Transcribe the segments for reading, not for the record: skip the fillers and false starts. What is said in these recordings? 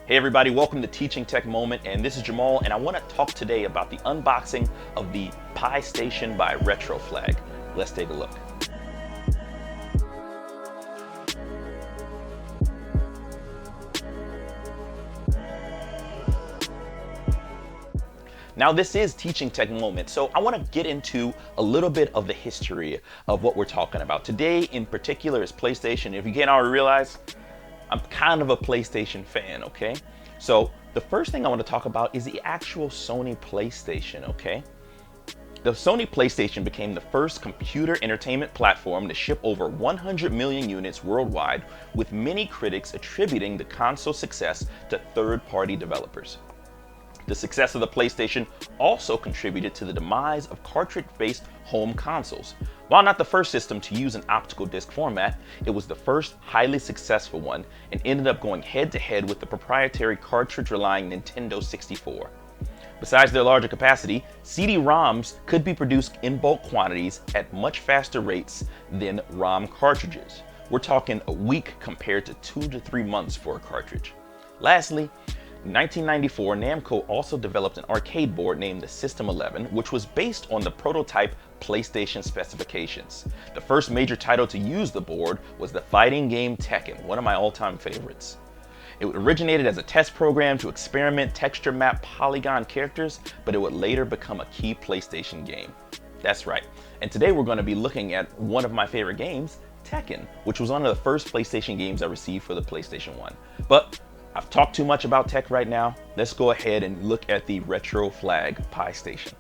Hey everybody, welcome to Teaching Tech Moment, and this is Jamal, and I want to talk today about the unboxing of the PiStation by Retroflag. Let's take a look. Now this is Teaching Tech Moment, so I want to get into a little bit of the history of what we're talking about. Today in particular is PlayStation. If you can't already realize, I'm kind of a PlayStation fan, okay? So the first thing I want to talk about is the actual Sony Playstation, okay? The Sony Playstation became the first computer entertainment platform to ship over 100 million units worldwide, with many critics attributing the console's success to third-party developers. The success of the PlayStation also contributed to the demise of cartridge-based home consoles. While not the first system to use an optical disc format, it was the first highly successful one and ended up going head-to-head with the proprietary cartridge-relying Nintendo 64. Besides their larger capacity, CD-ROMs could be produced in bulk quantities at much faster rates than ROM cartridges. We're talking a week compared to 2 to 3 months for a cartridge. Lastly, in 1994, Namco also developed an arcade board named the System 11, which was based on the prototype PlayStation specifications. The first major title to use the board was the fighting game Tekken, one of my all-time favorites. It originated as a test program to experiment texture map polygon characters, but it would later become a key PlayStation game. That's right. And today we're going to be looking at one of my favorite games, Tekken, which was one of the first PlayStation games I received for the PlayStation 1. But I've talked too much about tech right now. Let's go ahead and look at the Retroflag PiStation.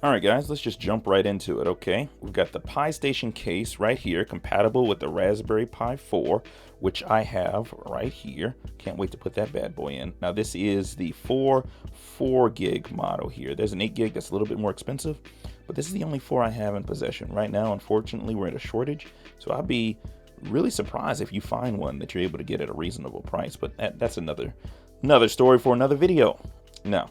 All right, guys, let's just jump right into it, okay? We've got the PiStation case right here, compatible with the Raspberry Pi 4, which I have right here. Can't wait to put that bad boy in. Now, this is the 4 gig model here. There's an 8 gig that's a little bit more expensive, but this is the only 4 I have in possession. Right now, unfortunately, we're at a shortage, so I'll be really surprised if you find one that you're able to get at a reasonable price, but that's another story for another video. Now,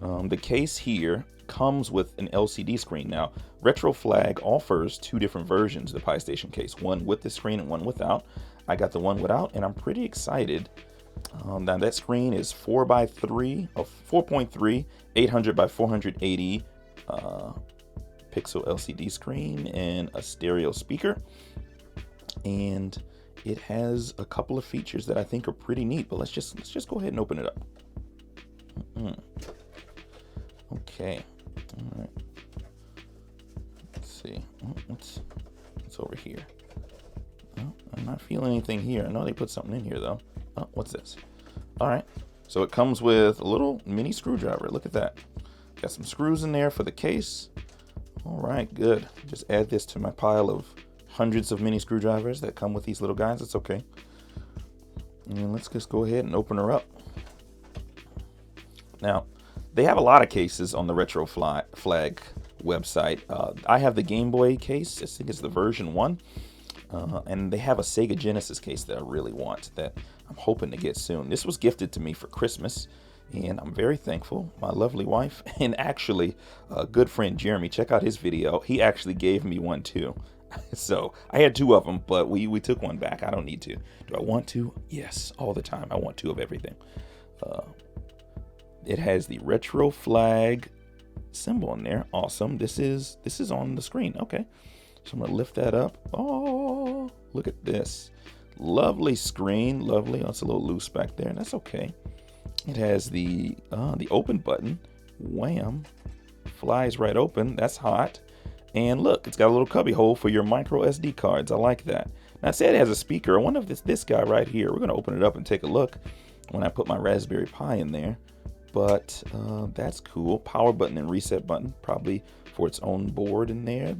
the case here comes with an LCD screen. Now, Retroflag offers 2 different versions of the PiStation case, one with the screen and one without. I got the one without, and I'm pretty excited. Now, that screen is 4x3, 4.3, 800 by 480 pixel LCD screen and a stereo speaker. And it has a couple of features that I think are pretty neat, but let's just go ahead and open it up. Okay, all right. Let's see. What's over here? Oh, I'm not feeling anything here. I know they put something in here though. Oh, what's this? All right. So it comes with a little mini screwdriver. Look at that. Got some screws in there for the case. All right, good. Just add this to my pile of hundreds of mini screwdrivers that come with these little guys. It's okay. And let's just go ahead and open her up. Now, they have a lot of cases on the Retroflag website. I have the Game Boy case. I think it's the version 1. And they have a Sega Genesis case that I really want, that I'm hoping to get soon. This was gifted to me for Christmas, and I'm very thankful. My lovely wife, and actually a good friend Jeremy, check out his video. He actually gave me one too. So I had 2 of them, but we took one back. I don't need to. Do I want to? Yes, all the time. I want 2 of everything. It has the Retroflag symbol in there. Awesome. This is on the screen. Okay. So I'm gonna lift that up. Oh, look at this. Lovely screen. Lovely. Oh, it's a little loose back there. That's okay. It has the open button. Wham. Flies right open. That's hot. And look, it's got a little cubby hole for your micro SD cards. I like that. Now, it said it has a speaker. I wonder if this guy right here. We're going to open it up and take a look when I put my Raspberry Pi in there. But that's cool. Power button and reset button, probably for its own board in there.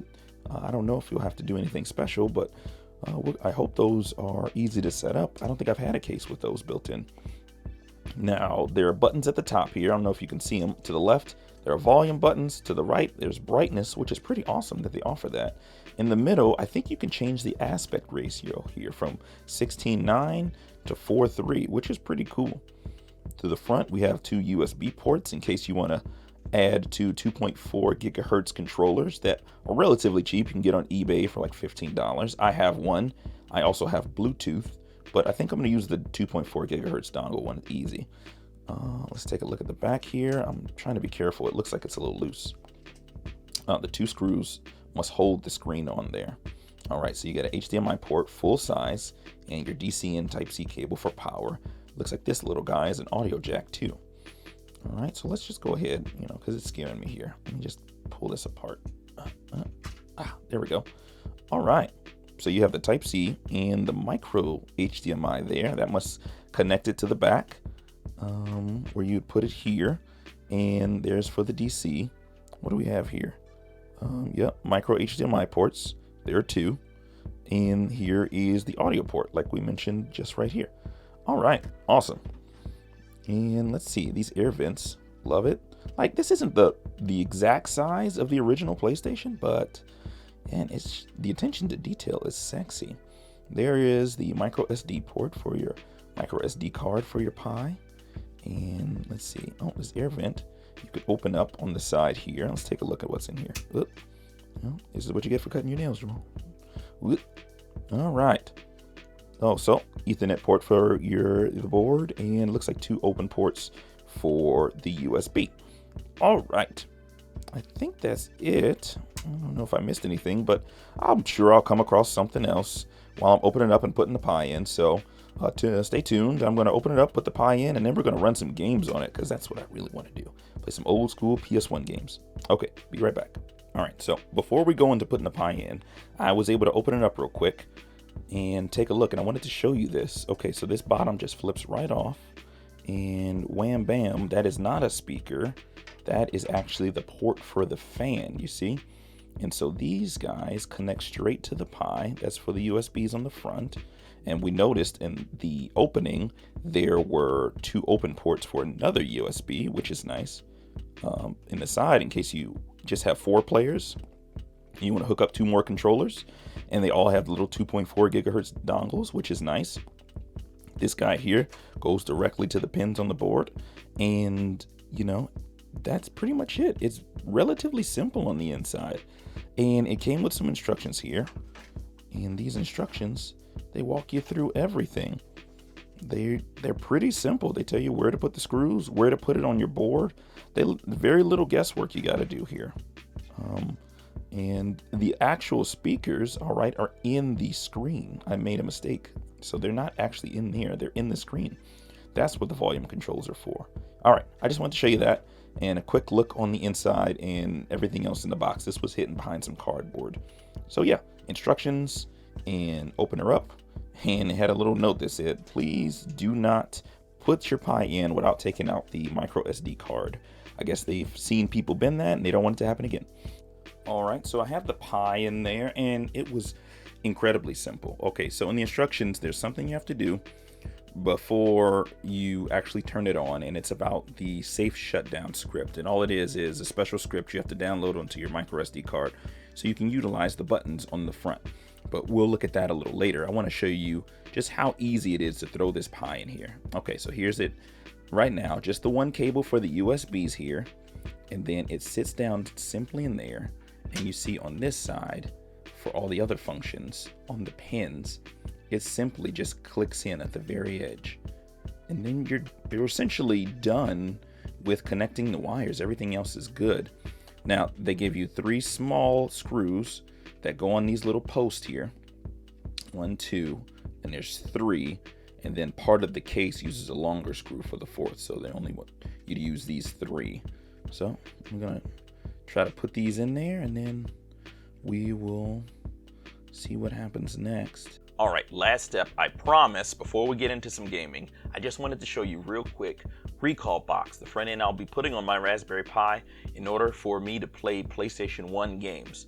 I don't know if you'll have to do anything special, but I hope those are easy to set up. I don't think I've had a case with those built in. Now, there are buttons at the top here. I don't know if you can see them. To the left, there are volume buttons. To the right, there's brightness, which is pretty awesome that they offer that. In the middle, I think you can change the aspect ratio here from 16:9 to 4:3, which is pretty cool. To the front, we have 2 USB ports in case you want to add 2 2.4 gigahertz controllers that are relatively cheap. You can get on eBay for like $15. I have one. I also have Bluetooth, but I think I'm going to use the 2.4 gigahertz dongle one. Easy. Let's take a look at the back here. I'm trying to be careful. It looks like it's a little loose. The 2 screws must hold the screen on there. All right, so you got an HDMI port full size and your DC and Type-C cable for power. Looks like this little guy is an audio jack too. All right, so let's just go ahead, because it's scaring me here. Let me just pull this apart. There we go. All right, so you have the Type-C and the micro HDMI there. That must connect it to the back, where you'd put it here. And there's for the DC. What do we have here? Yep, micro HDMI ports. There are 2. And here is the audio port, like we mentioned just right here. All right, awesome. And let's see, these air vents, love it. Like, this isn't the exact size of the original PlayStation, but it's the attention to detail is sexy. There is the micro SD port for your micro SD card for your Pi. And let's see, this air vent you could open up on the side here. Let's take a look at what's in here. This is what you get for cutting your nails, Jamal. All right. So Ethernet port for the board, and it looks like 2 open ports for the USB. All right. I think that's it. I don't know if I missed anything, but I'm sure I'll come across something else while I'm opening up and putting the Pi in. So stay tuned. I'm going to open it up, put the Pi in, and then we're going to run some games on it, because that's what I really want to do. Play some old school PS1 games. Okay, be right back. All right, so before we go into putting the Pi in, I was able to open it up real quick and take a look, and I wanted to show you this. Okay, so this bottom just flips right off, and wham bam, that is not a speaker. That is actually the port for the fan, you see? And so these guys connect straight to the Pi. That's for the USBs on the front. And we noticed in the opening, there were 2 open ports for another USB, which is nice. In the side, in case you just have 4 players, you want to hook up 2 more controllers, and they all have little 2.4 gigahertz dongles, which is nice. This guy here goes directly to the pins on the board, and that's pretty much it. It's relatively simple on the inside, and it came with some instructions here, and these instructions, they walk you through everything. They're pretty simple. They tell you where to put the screws, where to put it on your board. Very little guesswork you got to do here. And the actual speakers, all right, are in the screen. I made a mistake. So they're not actually in there. They're in the screen. That's what the volume controls are for. All right, I just wanted to show you that, and a quick look on the inside and everything else in the box. This was hidden behind some cardboard. So yeah, instructions, and open her up. And it had a little note that said, please do not put your Pi in without taking out the micro SD card. I guess they've seen people bend that and they don't want it to happen again. All right, so I have the Pi in there, and it was incredibly simple. Okay, so in the instructions, there's something you have to do before you actually turn it on, and it's about the safe shutdown script. And all it is a special script you have to download onto your micro SD card so you can utilize the buttons on the front. But we'll look at that a little later. I want to show you just how easy it is to throw this Pi in here. Okay, so here's it right now. Just the 1 cable for the USBs here, and then it sits down simply in there. And you see on this side, for all the other functions on the pins, it simply just clicks in at the very edge. And then you're essentially done with connecting the wires. Everything else is good. Now, they give you 3 small screws that go on these little posts here. 1, 2, and there's 3. And then part of the case uses a longer screw for the 4th. So they only want you to use these 3. So I'm going to try to put these in there, and then we will see what happens next. All right, last step. I promise, before we get into some gaming, I just wanted to show you real quick Recall Box, the front end I'll be putting on my Raspberry Pi in order for me to play PlayStation 1 games.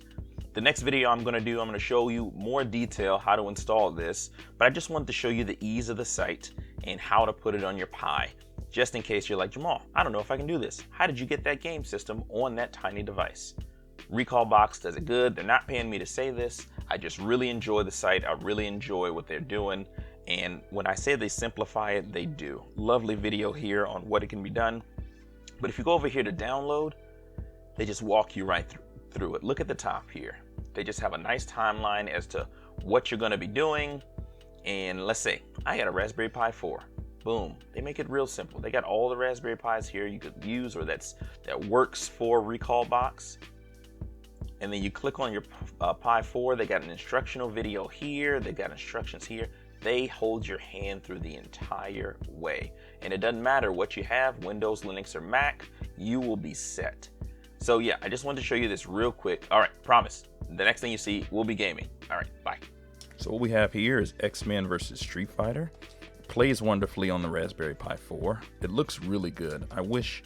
The next video I'm going to show you more detail how to install this, but I just wanted to show you the ease of the site and how to put it on your Pi, just in case you're like, Jamal, I don't know if I can do this. How did you get that game system on that tiny device? Recall Box does it good. They're not paying me to say this. I just really enjoy the site. I really enjoy what they're doing. And when I say they simplify it, they do. Lovely video here on what it can be done. But if you go over here to download, they just walk you right through it. Look at the top here. They just have a nice timeline as to what you're going to be doing. And let's say I got a Raspberry Pi 4. Boom. They make it real simple. They got all the Raspberry Pis here you could use, or that works for Recall Box. And then you click on your Pi 4. They got an instructional video here. They got instructions here. They hold your hand through the entire way. And it doesn't matter what you have, Windows, Linux, or Mac, you will be set. So yeah, I just wanted to show you this real quick. All right, promise. The next thing you see will be gaming. All right, bye. So what we have here is X-Men versus Street Fighter. It plays wonderfully on the Raspberry Pi 4. It looks really good. I wish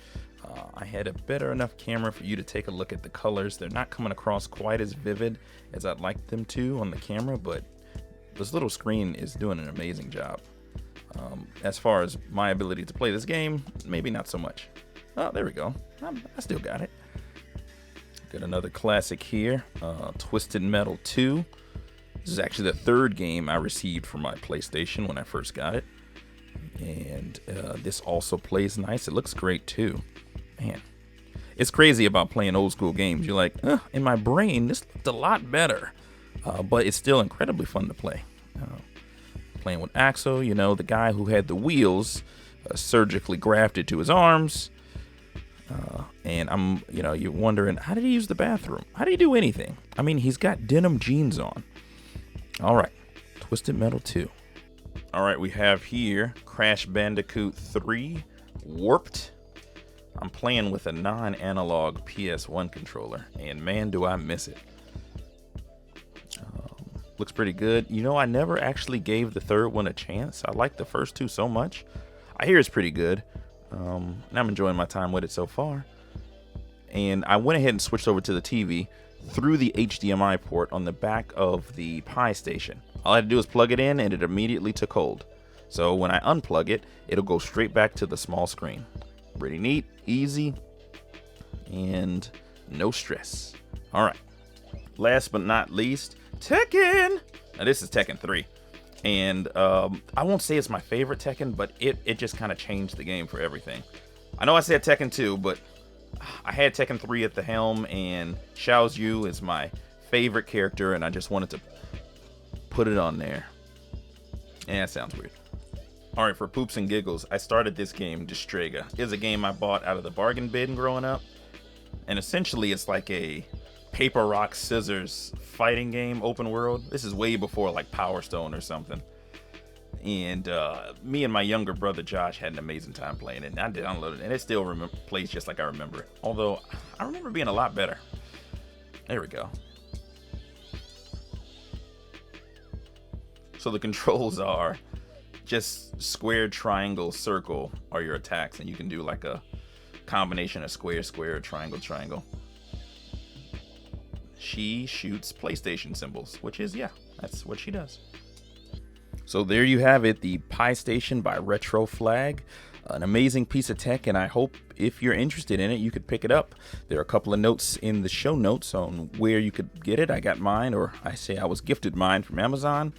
I had a better enough camera for you to take a look at the colors. They're not coming across quite as vivid as I'd like them to on the camera, but this little screen is doing an amazing job. As far as my ability to play this game, maybe not so much. Oh, there we go. I still got it. Got another classic here, Twisted Metal 2. This is actually the third game I received for my PlayStation when I first got it. And this also plays nice. It looks great too. Man, it's crazy about playing old school games. You're like, in my brain, this looked a lot better. But it's still incredibly fun to play. Playing with Axel, you know, the guy who had the wheels surgically grafted to his arms. And you're wondering, how did he use the bathroom? How did he do anything? I mean, he's got denim jeans on. All right, Twisted Metal 2. All right, we have here Crash Bandicoot 3 Warped. I'm playing with a non-analog PS1 controller, and man, do I miss it. Looks pretty good. You know, I never actually gave the third one a chance. I like the first two so much. I hear it's pretty good. And I'm enjoying my time with it so far. And I went ahead and switched over to the TV through the HDMI port on the back of the PiStation. All I had to do was plug it in and it immediately took hold. So when I unplug it, it'll go straight back to the small screen. Pretty neat, easy, and no stress. All right. Last but not least, Tekken. Now this is Tekken 3. And I won't say it's my favorite Tekken, but it just kind of changed the game for everything. I know I said Tekken 2, but I had Tekken 3 at the helm, and Xiaozu is my favorite character, and I just wanted to put it on there. Yeah, that sounds weird. Alright, for poops and giggles, I started this game, Destrega. It's a game I bought out of the bargain bin growing up. And essentially, it's like a paper, rock, scissors fighting game, open world. This is way before like Power Stone or something. And me and my younger brother Josh had an amazing time playing it. And I downloaded it, and it still plays just like I remember it. Although I remember being a lot better. There we go. So the controls are just square, triangle, circle are your attacks, and you can do like a combination of square, square, triangle, triangle. She shoots PlayStation symbols, which is, yeah, that's what she does. So there you have it, the PiStation by Retroflag. An amazing piece of tech, and I hope if you're interested in it, you could pick it up. There are a couple of notes in the show notes on where you could get it. I got mine, or I say I was gifted mine from Amazon,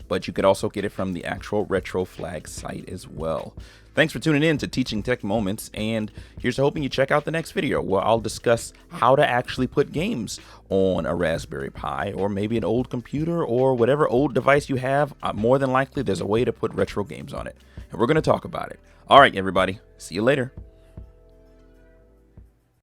but you could also get it from the actual Retroflag site as well. Thanks for tuning in to Teaching Tech Moments, and here's hoping you check out the next video where I'll discuss how to actually put games on a Raspberry Pi, or maybe an old computer, or whatever old device you have. More than likely, there's a way to put retro games on it, and we're going to talk about it. All right, everybody. See you later.